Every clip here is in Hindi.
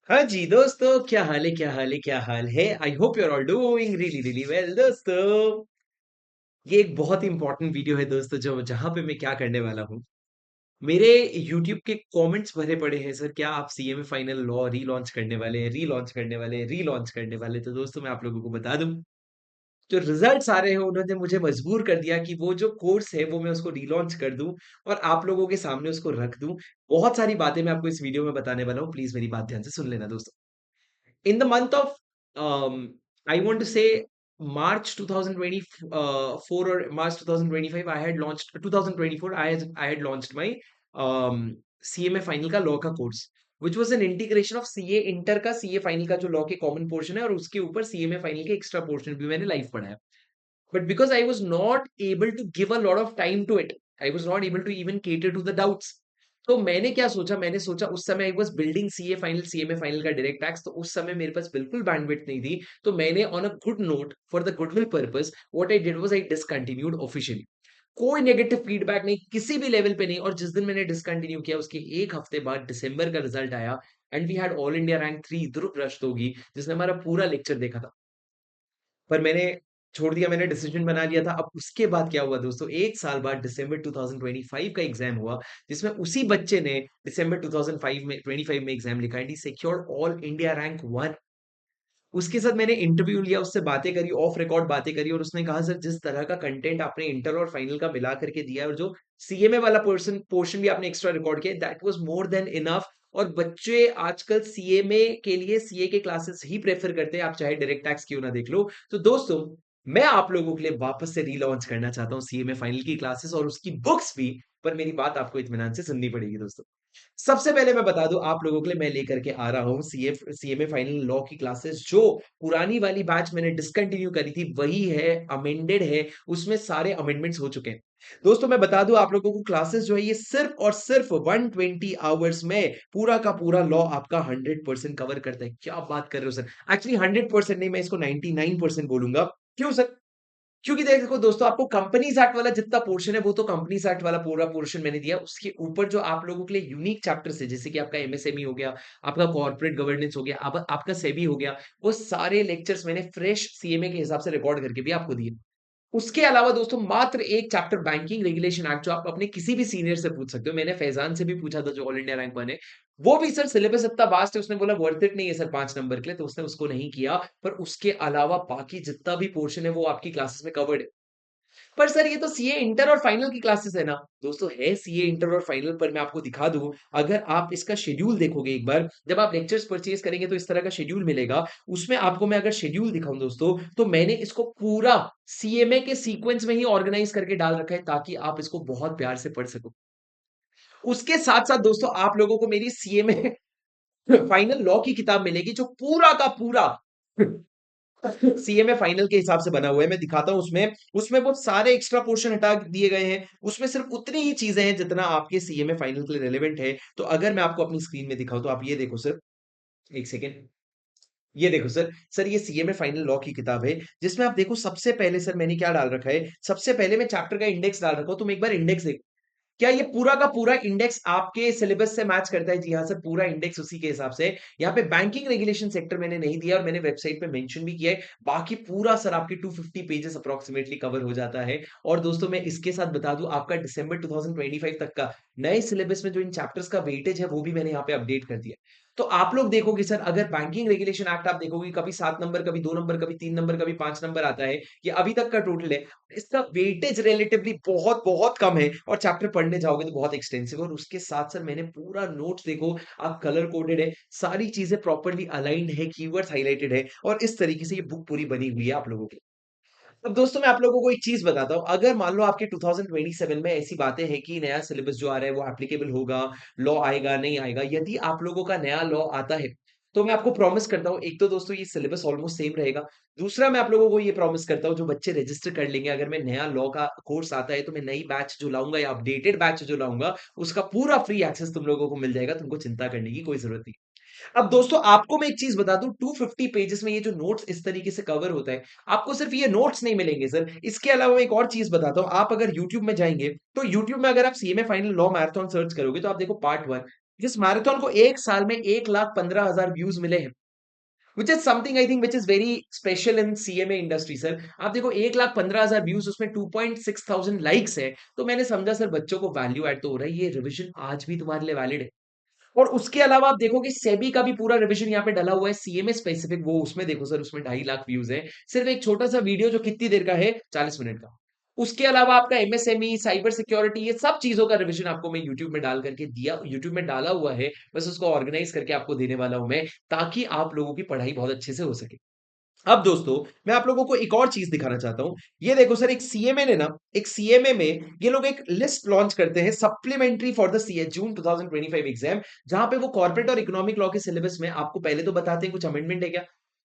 हाँ जी दोस्तों, क्या हाल है क्या हाल है क्या हाल है। I hope you are all doing really really well दोस्तों। ये एक बहुत ही इंपॉर्टेंट वीडियो है दोस्तों, जो जहां पे मैं क्या करने वाला हूँ। मेरे YouTube के कमेंट्स भरे पड़े हैं, सर क्या आप सीएमए फाइनल लॉ रीलॉन्च करने वाले हैं, रीलॉन्च करने वाले हैं, रीलॉन्च करने वाले हैं? तो दोस्तों मैं आप लोगों को बता दूं, जो रिजल्ट्स आ रहे हैं उन्होंने मुझे मजबूर कर दिया कि वो जो कोर्स है वो मैं उसको रीलॉन्च कर दूं और आप लोगों के सामने उसको रख दूं। बहुत सारी बातें मैं आपको इस वीडियो में बताने वाला हूँ, प्लीज मेरी बात ध्यान से सुन लेना दोस्तों। In the month of I want to say March 2024 or March 2025, I had launched 2024. I had launched my CMA final का लॉ का course, which was an integration of CA inter का CA फाइनल का जो लॉ के कॉमन पोर्शन है और उसके ऊपर CMA फाइनल के एक्स्ट्रा पोर्शन भी मैंने लाइव पढ़ाया। But because I was not able to give a lot of time to it, I was not able to even cater to the doubts. तो मैंने क्या सोचा, मैंने सोचा उस समय I was building CA final CMA final का डायरेक्ट टैक्स, तो उस समय मेरे पास बिल्कुल बैंडविड्थ नहीं थी। तो मैंने on a good note for the goodwill purpose what I did was I discontinued officially. कोई नेगेटिव फीडबैक नहीं, किसी भी लेवल पे नहीं। और जिस दिन मैंने डिसकंटिन्यू किया उसके एक हफ्ते बाद दिसंबर का रिजल्ट आया and we had all India rank 3 Dhruv Rastogi, जिसने हमारा पूरा लेक्चर देखा था। पर मैंने छोड़ दिया, मैंने डिसीजन बना लिया था। अब उसके बाद क्या हुआ दोस्तों, 1 साल बाद दिसंबर 2025 का एग्ज़ाम हुआ, जिसमें उसी बच्चे ने दिसंबर 2005 में 25 में एग्ज़ाम लिखा and he secured all India rank 1। उसके साथ मैंने इंटरव्यू लिया, उससे बातें करी, ऑफ रिकॉर्ड बातें करी और उसने कहा सर जिस तरह का कंटेंट आपने इंटर और फाइनल का मिला करके दिया है और जो सीएमए वाला पोर्शन भी आपने एक्स्ट्रा रिकॉर्ड किया, that was more than enough. और बच्चे आजकल सीएमए के लिए सीए के क्लासेस ही प्रेफर करते हैं, आप चाहे डायरेक्ट टैक्स क्यों ना देख लो। तो दोस्तों, मैं आप लोगों के लिए वापस से रीलॉन्च करना चाहता हूँ सीएमए फाइनल की क्लासेस और उसकी बुक्स भी। पर मेरी बात आपको इत्मीनान से सुननी पड़ेगी दोस्तों। सबसे पहले मैं बता दूं आप लोगों के लिए, मैं लेकर के आ रहा हूं सीएमए फाइनल लॉ की क्लासेस। जो पुरानी वाली बैच मैंने डिसकंटिन्यू करी थी वही है, अमेंडेड है, उसमें सारे अमेंडमेंट्स हो चुके हैं। दोस्तों मैं बता दूं आप लोगों को, क्लासेस जो है ये सिर्फ और सिर्फ 120 आवर्स में पूरा का पूरा लॉ आपका 100% कवर करता है। क्या बात कर रहे हो सर, एक्चुअली 100% नहीं, मैं इसको 99% बोलूंगा। क्यों सर? क्योंकि देखो दोस्तों, आपको कंपनीज एक्ट वाला जितना पोर्शन है वो तो कंपनीज एक्ट वाला पूरा पोर्शन मैंने दिया। उसके ऊपर जो आप लोगों के लिए यूनिक चैप्टर्स है, जैसे कि आपका एमएसएमई हो गया, आपका कॉर्पोरेट गवर्नेंस हो गया, आपका सेबी हो गया, वो सारे लेक्चर्स मैंने फ्रेश सीएमए के हिसाब से रिकॉर्ड करके भी आपको दिए। उसके अलावा दोस्तों मात्र एक चैप्टर बैंकिंग रेगुलेशन एक्ट, जो आप अपने किसी भी सीनियर से पूछ सकते हो। मैंने फैजान से भी पूछा था जो ऑल इंडिया रैंक वन है। वो भी सर सिलेबस इतना वास्ट है, उसने बोला वर्थ इट नहीं है सर 5 नंबर के लिए, तो उसने उसको नहीं किया। पर उसके अलावा बाकी जितना भी पोर्शन है वो आपकी क्लासेस में कवर्ड है। पर सर ये तो सीए इंटर और फाइनल की क्लासेस है ना। दोस्तों है सीए इंटर और फाइनल, पर मैं आपको दिखा दूं, अगर आप इसका शेड्यूल देखोगे एक बार, जब आप लेक्चर्स परचेज करेंगे तो इस तरह का शेड्यूल मिलेगा। उसमें आपको मैं अगर शेड्यूल दिखाऊं दोस्तों, तो मैंने इसको पूरा सीएमए के सीक्वेंस में ही ऑर्गेनाइज करके डाल रखा है ताकि आप इसको बहुत प्यार से पढ़ सको। उसके साथ साथ दोस्तों आप लोगों को मेरी सीएमए फाइनल लॉ की किताब मिलेगी, जो पूरा का पूरा सीएमए फाइनल के हिसाब से बना हुआ है। मैं दिखाता हूं, उसमें उसमें बहुत सारे एक्स्ट्रा पोर्शन हटा दिए गए हैं। उसमें सिर्फ उतनी ही चीजें हैं जितना आपके सीएमए फाइनल के लिए रेलेवेंट है। तो अगर मैं आपको अपनी स्क्रीन में दिखाऊं तो आप ये देखो सर, एक सेकेंड। ये देखो सर, सर ये सीएमए फाइनल लॉ की किताब है, जिसमें आप देखो सबसे पहले सर मैंने क्या डाल रखा है। सबसे पहले मैं चैप्टर का इंडेक्स डाल रखा हूं, तुम एक बार इंडेक्स देखो। क्या ये पूरा का पूरा इंडेक्स आपके सिलेबस से मैच करता है? जी हाँ सर, पूरा इंडेक्स उसी के हिसाब से। यहाँ पे बैंकिंग रेगुलेशन सेक्टर मैंने नहीं दिया और मैंने वेबसाइट पे मेंशन भी किया है। बाकी पूरा सर आपके 250 पेजेस अप्रोक्सीमेटली कवर हो जाता है। और दोस्तों मैं इसके साथ बता दूं, आपका दिसंबर 2025 तक का नए सिलेबस में जो इन चैप्टर्स का वेटेज है वो भी मैंने यहाँ पे अपडेट कर दिया। तो आप लोग देखोगे सर, अगर बैंकिंग रेगुलेशन एक्ट आप देखोगे, कभी 7 नंबर, कभी 2 नंबर, कभी 3 नंबर, कभी 5 नंबर आता है। ये अभी तक का टोटल है। इसका वेटेज रिलेटिवली बहुत बहुत कम है और चैप्टर पढ़ने जाओगे तो बहुत एक्सटेंसिव है। और उसके साथ सर मैंने पूरा नोट्स देखो, आप कलर कोडेड है, सारी चीजें प्रॉपर्ली अलाइंड है, कीवर्ड्स हाइलाइटेड है और इस तरीके से ये बुक पूरी बनी हुई है आप लोगों के लिए। अब दोस्तों मैं आप लोगों को एक चीज बताता हूँ, अगर मान लो आपके 2027 में ऐसी बातें हैं कि नया सिलेबस जो आ रहा है वो एप्लीकेबल होगा, लॉ आएगा नहीं आएगा, यदि आप लोगों का नया लॉ आता है तो मैं आपको प्रॉमिस करता हूँ, एक तो दोस्तों ये सिलेबस ऑलमोस्ट सेम रहेगा। दूसरा मैं आप लोगों को ये प्रॉमिस करता हूँ, जो बच्चे रजिस्टर कर लेंगे, अगर मैं नया लॉ का कोर्स आता है तो मैं नई बैच जो लाऊंगा या अपडेटेड बैच जो लाऊंगा, उसका पूरा फ्री एक्सेस तुम लोगों को मिल जाएगा। तुमको चिंता करने की कोई जरूरत नहीं। अब दोस्तों आपको मैं एक चीज बता दूं, 250 पेजेस में ये जो नोट्स इस तरीके से कवर होता है, आपको सिर्फ ये नोट्स नहीं मिलेंगे सर। इसके अलावा मैं एक और चीज बताता हूं, आप अगर YouTube में जाएंगे तो YouTube में अगर आप CMA final law marathon search करोगे तो आप देखो पार्ट 1, जिस मैराथन को 1 साल में 1,15,000 व्यूज़ मिले हैं, which is something I think which is very special in CMA industry sir. आप देखो 1,15,000 व्यूज़ उसमें 2,600 लाइक्स है, तो मैंने समझा सर बच्चों को वैल्यू ऐड तो हो रहा है, ये रिविज़न आज भी तुम्हारे लिए वैलिड है। और उसके अलावा आप देखोगे सेबी का भी पूरा रिविजन यहाँ पे डला हुआ है सीएमए स्पेसिफिक वो उसमें देखो सर उसमें 2.5 लाख व्यूज है सिर्फ एक छोटा सा वीडियो जो कितनी देर का है 40 मिनट का उसके अलावा आपका एमएसएमई साइबर सिक्योरिटी ये सब चीजों का रिविजन आपको मैं यूट्यूब में डाल करके दिया यूट्यूब में डाला हुआ है बस उसको ऑर्गेनाइज करके आपको देने वाला हूं मैं ताकि आप लोगों की पढ़ाई बहुत अच्छे से हो सके अब दोस्तों मैं आप लोगों को एक और चीज दिखाना चाहता हूं ये देखो सर एक सीएमए ने ना एक सीएमए में ये लोग एक लिस्ट लॉन्च करते हैं supplementary for the CA June 2025 exam जहां पे वो कॉर्पोरेट और इकोनॉमिक लॉ के सिलेबस में आपको पहले तो बताते हैं कुछ अमेंडमेंट है क्या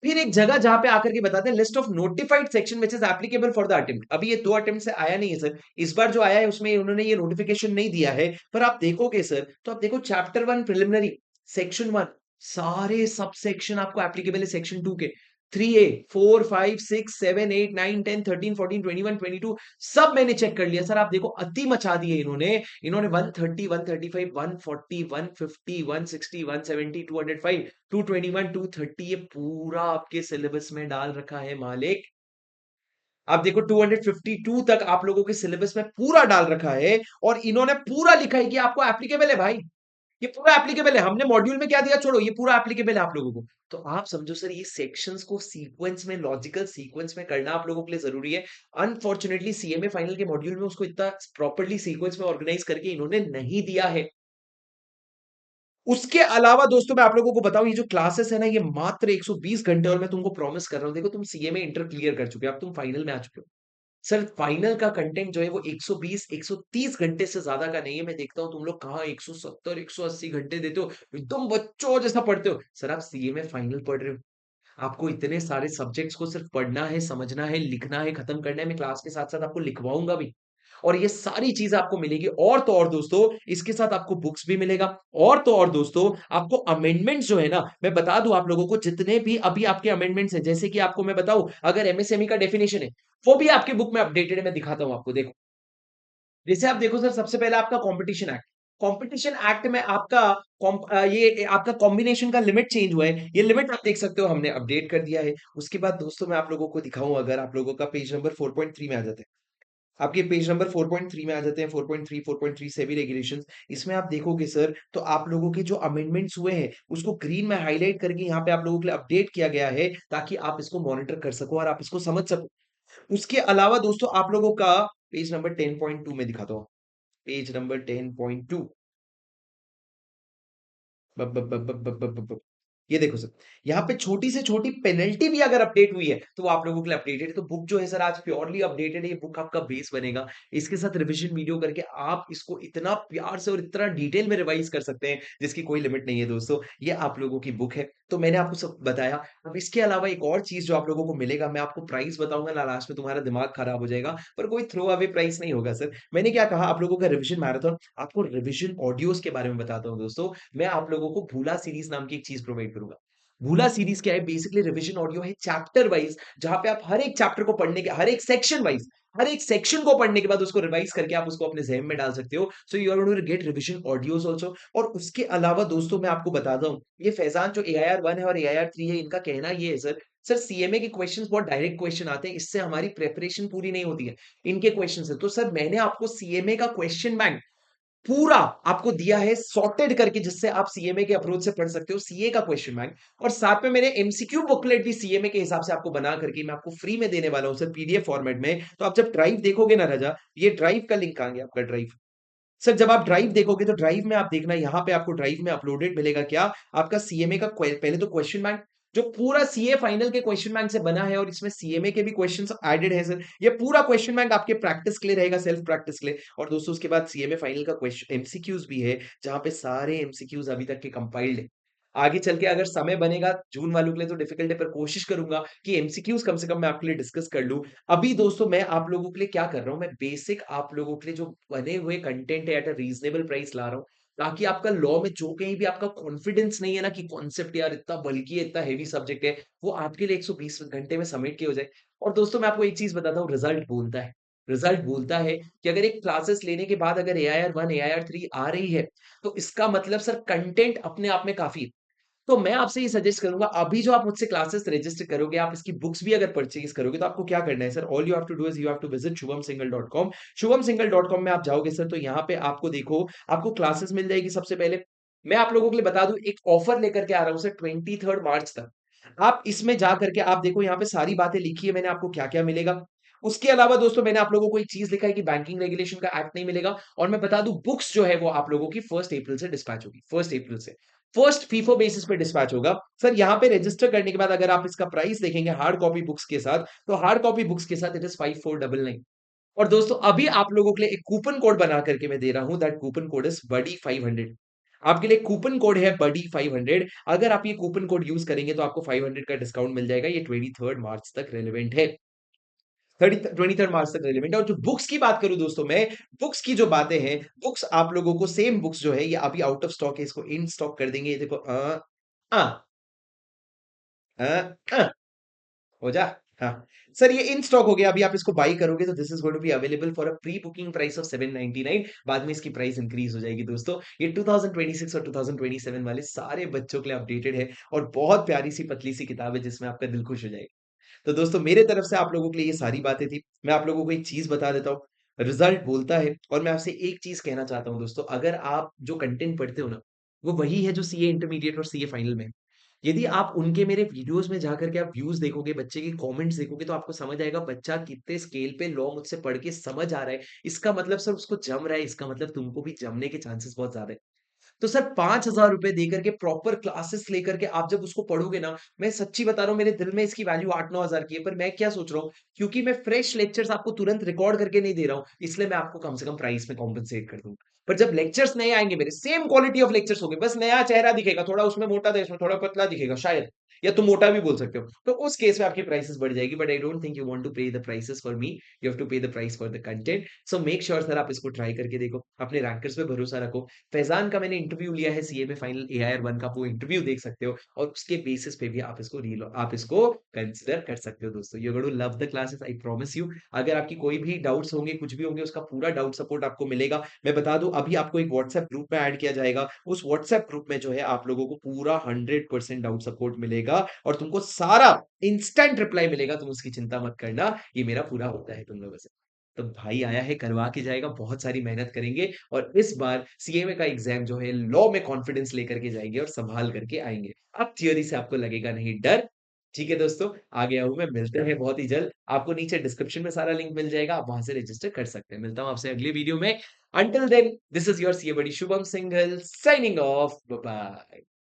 फिर एक जगह जहां पे आकर के बताते हैं list of notified section which is applicable for the attempt अभी ये 2 अटेम्प्ट से आया नहीं है सर इस बार जो आया है उसमें उन्होंने ये नोटिफिकेशन नहीं दिया है पर आप देखोगे सर तो आप देखो चैप्टर 1 प्रिलिमिनरी सेक्शन 1 सारे सब सेक्शन आपको एप्लीकेबल है सेक्शन 2 के 3A 4 5 6 7 8 9 10 13 14 21 22 सब मैंने चेक कर लिया सर आप देखो अति मचा दिए इन्होंने 130 135 140 150 160 170 205 221 230 ये पूरा आपके सिलेबस में डाल रखा है मालिक आप देखो 252 तक आप लोगों के सिलेबस में पूरा डाल रखा है और इन्होंने पूरा लिखा है कि आपको एप्लीकेबल है भाई ये पूरा एप्लीकेबल है हमने मॉड्यूल में क्या दिया छोड़ो ये पूरा एप्लीकेबल है आप लोगों को तो आप समझो सर ये सेक्शंस को सीक्वेंस में लॉजिकल सीक्वेंस में करना आप लोगों के लिए जरूरी है अनफॉर्चुनेटली सीएमए फाइनल के मॉड्यूल में उसको इतना प्रॉपर्ली सीक्वेंस में ऑर्गेनाइज करके इन्होंने नहीं दिया है उसके अलावा दोस्तों मैं आप लोगों को बताऊं ये जो क्लासेस है ना ये मात्र 120 घंटे और मैं तुमको प्रॉमिस कर रहा हूं देखो तुम सीएमए इंटर क्लियर कर चुके हो अब तुम फाइनल में आ चुके हो सर फाइनल का कंटेंट जो है वो 120 130 घंटे से ज्यादा का नहीं है मैं देखता हूँ तुम लोग कहाँ 170 180 घंटे देते हो एकदम बच्चों जैसा पढ़ते हो सर आप सीए में फाइनल पढ़ रहे हो आपको इतने सारे सब्जेक्ट्स को सिर्फ पढ़ना है समझना है लिखना है खत्म करना है मैं क्लास के साथ साथ आपको लिखवाऊंगा भी और ये सारी चीजें आपको मिलेगी और तो और दोस्तों इसके साथ आपको बुक्स भी मिलेगा और तो और दोस्तों आपको अमेंडमेंट्स जो है ना मैं बता दूं आप लोगों को जितने भी अभी आपके अमेंडमेंट्स हैं जैसे कि आपको मैं बताऊं अगर एमएसएमई का डेफिनेशन है वो भी आपके बुक में अपडेटेड है मैं दिखाता हूं आपको देखो जैसे आप देखो सर सबसे पहले आपका कंपटीशन एक्ट में आपका ये आपका कॉम्बिनेशन का लिमिट चेंज हुआ है ये लिमिट आप देख सकते हो हमने अपडेट कर दिया है उसके बाद दोस्तों मैं आप लोगों को दिखाऊं अगर आप लोगों का पेज नंबर 4.3 में आ जाते हैं आपके पेज नंबर 4.3 में आ जाते हैं 4.3 4.3 से भी रेगुलेशंस इसमें आप देखोगे सर तो आप लोगों के जो अमेंडमेंट्स हुए हैं उसको ग्रीन में हाईलाइट करके यहाँ पे आप लोगों के लिए अपडेट किया गया है ताकि आप इसको मॉनिटर कर सको और आप इसको समझ सको उसके अलावा दोस्तों आप लोगों का पेज नंबर 10.2 में दिखाता हूँ पेज नंबर 10.2 ब- ब- ब- ब- ब- ब- ब- ब- ये देखो सर यहाँ पे छोटी से छोटी पेनल्टी भी अगर अपडेट हुई है तो वो आप लोगों के लिए अपडेटेड है तो बुक जो है सर आज प्योरली अपडेटेड है ये बुक आपका बेस बनेगा इसके साथ रिवीजन वीडियो करके आप इसको इतना प्यार से और इतना डिटेल में रिवाइज कर सकते हैं जिसकी कोई लिमिट नहीं है दोस्तों ये आप लोगों की बुक है तो मैंने आपको सब बताया अब इसके अलावा एक और चीज जो आप लोगों को मिलेगा मैं आपको प्राइस बताऊंगा ना लास्ट में तुम्हारा दिमाग खराब हो जाएगा पर कोई थ्रो अवे प्राइस नहीं होगा सर मैंने क्या कहा आप लोगों का रिवीजन मैराथन आपको रिवीजन ऑडियोज के बारे में बताता हूँ दोस्तों मैं आप लोगों को भूला सीरीज नाम की एक चीज प्रोवाइड करूंगा भूला सीरीज क्या है बेसिकली रिवीजन ऑडियो है चैप्टर वाइज जहां पे आप हर एक चैप्टर को पढ़ने के हर एक सेक्शन वाइज हर एक सेक्शन को पढ़ने के बाद उसको रिवाइज करके आप उसको अपने जहन में डाल सकते हो so you are going to get revision audios also और उसके अलावा दोस्तों मैं आपको बताता हूँ ये फैजान जो AIR 1 है और AIR 3 है इनका कहना ये है सर सीएमए के क्वेश्चंस बहुत डायरेक्ट क्वेश्चन आते हैं इससे हमारी प्रिपरेशन पूरी नहीं होती है इनके क्वेश्चन से तो सर मैंने आपको सीएमए का क्वेश्चन बैंक पूरा आपको दिया है सॉर्टेड करके जिससे आप सीएमए के अप्रोच से पढ़ सकते हो सीए का क्वेश्चन बैंक और साथ में मैंने एमसीक्यू बुकलेट भी सीएमए के हिसाब से आपको बना करके मैं आपको फ्री में देने वाला हूं सर पीडीएफ फॉर्मेट में तो आप जब ड्राइव देखोगे ना राजा ये ड्राइव का लिंक आ गया आपका ड्राइव सर जब आप ड्राइव देखोगे तो ड्राइव में आप देखना यहाँ पे आपको ड्राइव में अपलोडेड मिलेगा क्या आपका सीएमए का पहले तो क्वेश्चन बैंक जो पूरा सीए फाइनल के क्वेश्चन बैंक से बना है और इसमें सीएमए के भी क्वेश्चंस एडेड है सर ये पूरा क्वेश्चन बैंक आपके प्रैक्टिस के लिए रहेगा सेल्फ प्रैक्टिस के लिए और दोस्तों उसके बाद सीएमए फाइनल का क्वेश्चन एमसीक्यूज भी है जहां पे सारे एमसीक्यूज अभी तक के कंपाइल्ड है आगे चल के अगर समय बनेगा जून वालों के लिए तो डिफिकल्ट है पर कोशिश करूंगा कि एमसीक्यूज कम से कम मैं आपके लिए डिस्कस कर लूं अभी दोस्तों मैं आप लोगों के लिए क्या कर रहा हूं मैं बेसिक आप लोगों के लिए जो बने हुए कंटेंट है एट अ रीजनेबल प्राइस ला रहा हूं ताकि आपका लॉ में जो कहीं भी आपका कॉन्फिडेंस नहीं है ना कि कॉन्सेप्ट यार इतना बल्कि है इतना हेवी सब्जेक्ट है वो आपके लिए 120 घंटे में समेट के हो जाए और दोस्तों मैं आपको एक चीज बताता हूँ रिजल्ट बोलता है रिजल्ट बोलता है कि अगर एक क्लासेस लेने के बाद अगर एआईआर 1, एआईआर 3 आ रही है, तो इसका मतलब सर कंटेंट अपने आप में काफ़ी है। तो मैं आपसे ये सजेस्ट करूँगा, अभी जो आप मुझसे क्लासेस रजिस्टर करोगे, आप इसकी बुक्स भी अगर परचेज़ करोगे, तो आपको क्या करना है sir, all you have to do is you have to visit shubhamsinghal.com। शुभमसिंघल.com में आप जाओगे सर, तो यहाँ पे आपको देखो, आपको क्लासेस मिल जाएगी सबसे पहले। मैं आप लोगों के लिए बता दूँ, एक ऑफर लेकर के आ रहा हूँ सर 23 मार्च तक। आप इसमें जा करके आप देखो, यहाँ पे सारी बातें लिखी है मैंने, आपको क्या-क्या मिलेगा। उसके अलावा दोस्तों, मैंने आप लोगों को एक चीज़ लिखा है कि बैंकिंग रेगुलेशन का एक्ट नहीं मिलेगा, और मैं बता दूँ, बुक्स जो है वो आप लोगों की 1 अप्रैल से डिस्पैच होगी, 1 अप्रैल से। फर्स्ट फीफो बेसिस पे डिस्पैच होगा। सर यहाँ पे रजिस्टर करने के बाद अगर आप इसका प्राइस देखेंगे हार्ड कॉपी बुक्स के साथ, तो हार्ड कॉपी बुक्स के साथ इट इज़ 5499। और दोस्तों, अभी आप लोगों के लिए एक कूपन कोड बना करके मैं दे रहा हूँ, दैट कूपन कोड इज़ बडी 500। आपके लिए कूपन कोड है बडी 500। अगर आप ये कूपन कोड यूज़ करेंगे तो आपको 500 का डिस्काउंट मिल जाएगा। ये 23 मार्च तक रेलेवेंट है। 23 मार्च तक रेलेवेंट है। और जो बुक्स की बात करूँ दोस्तों मैं, बुक्स की जो बातें हैं, बुक्स आप लोगों को सेम बुक्स जो है ये अभी आउट ऑफ स्टॉक है, इसको इन स्टॉक कर देंगे। ये देखो अ, अ, अ, हो जा। हाँ, सर ये इन स्टॉक हो गया, अभी आप इसको बाय करोगे तो this is going to be available for a pre booking price of 799। बाद में इसकी प्राइस इंक्रीज़ हो जाएगी दोस्तों। ये 2026 और 2027 वाले सारे बच्चों के लिए अपडेटेड है, और बहुत प्यारी-सी पतली-सी किताब है जिसमें आपका दिल खुश हो जाएगा। तो दोस्तों, मेरे तरफ से आप लोगों के लिए ये सारी बातें थी। मैं आप लोगों को एक चीज़ बता देता हूँ, रिज़ल्ट बोलता है, और मैं आपसे एक चीज़ कहना चाहता हूँ दोस्तों, अगर आप जो कंटेंट पढ़ते हो ना, वो वही है जो सीए इंटरमीडिएट और सीए फाइनल में है। यदि आप उनके मेरे वीडियोज़ में जाकर के आप व्यूज़ देखोगे, बच्चे के कमेंट्स देखोगे, तो आपको समझ आएगा बच्चा कितने स्केल पे लॉ मुझसे पढ़ के समझ आ रहा है। इसका मतलब सर उसको जम रहा है, इसका मतलब तुमको भी जमने के चांसेस बहुत ज़्यादा है। तो सर ₹5000 देकर के प्रॉपर क्लासेस लेकर के आप जब उसको पढ़ोगे ना, मैं सच्ची बता रहा हूँ, मेरे दिल में इसकी वैल्यू 8-9 हज़ार की है। पर मैं क्या सोच रहा हूँ, क्योंकि मैं फ्रेश लेक्चर्स आपको तुरंत रिकॉर्ड करके नहीं दे रहा हूँ, इसलिए मैं आपको कम से कम प्राइस में कॉम्पेंसेट कर दूँगा। पर जब लेक्चर्स नए आएँगे मेरे, सेम क्वालिटी ऑफ लेक्चर्स होंगे, बस नया चेहरा दिखेगा, थोड़ा उसमें मोटा था, इसमें थोड़ा पतला दिखेगा शायद, या तुम मोटा भी बोल सकते हो। तो उस केस में आपकी प्राइसेस बढ़ जाएगी, but I don't think you want to pay the prices for me, you have to pay the price for the content. So make sure sir आप इसको ट्राई करके देखो, अपने रैंकर्स पे भरोसा रखो। फैज़ान का मैंने इंटरव्यू लिया है सीए में फाइनल एआईआर 1 का, वो इंटरव्यू देख सकते हो, और उसके बेसिस पे भी आप इसको कंसीडर कर सकते हो दोस्तों। You are going to love the classes, I promise you. अगर आपकी कोई भी डाउट्स होंगे, कुछ भी होंगे, उसका पूरा डाउट सपोर्ट आपको मिलेगा। मैं बता दूँ, अभी आपको एक व्हाट्सएप ग्रुप में ऐड किया जाएगा। उस व्हाट्सएप ग्रुप में जो है आप लोगों को पूरा 100% डाउट सपोर्ट मिलेगा, और तुमको सारा इंस्टेंट रिप्लाई मिलेगा, तुम उसकी चिंता मत करना। ये मेरा पूरा होता है तुम लोगों से। तो भाई आया है, करवा के जाएगा, बहुत सारी मेहनत करेंगे, और इस बार सीएमए का एग्ज़ाम जो है लॉ में कॉन्फिडेंस लेकर के जाएँगे और सँभाल करके आएँगे। अब थियरी से आपको लगेगा नहीं डर। ठीक है दोस्तों, आ गया हूँ मैं, मिलते हैं बहुत ही जल्द। आपको नीचे डिस्क्रिप्शन में सारा लिंक मिल जाएगा, आप वहाँ से रजिस्टर कर सकते हैं। मिलता हूँ आपसे अगली वीडियो में। Until then, this is your CA buddy Shubham Singhal signing off. Bye bye.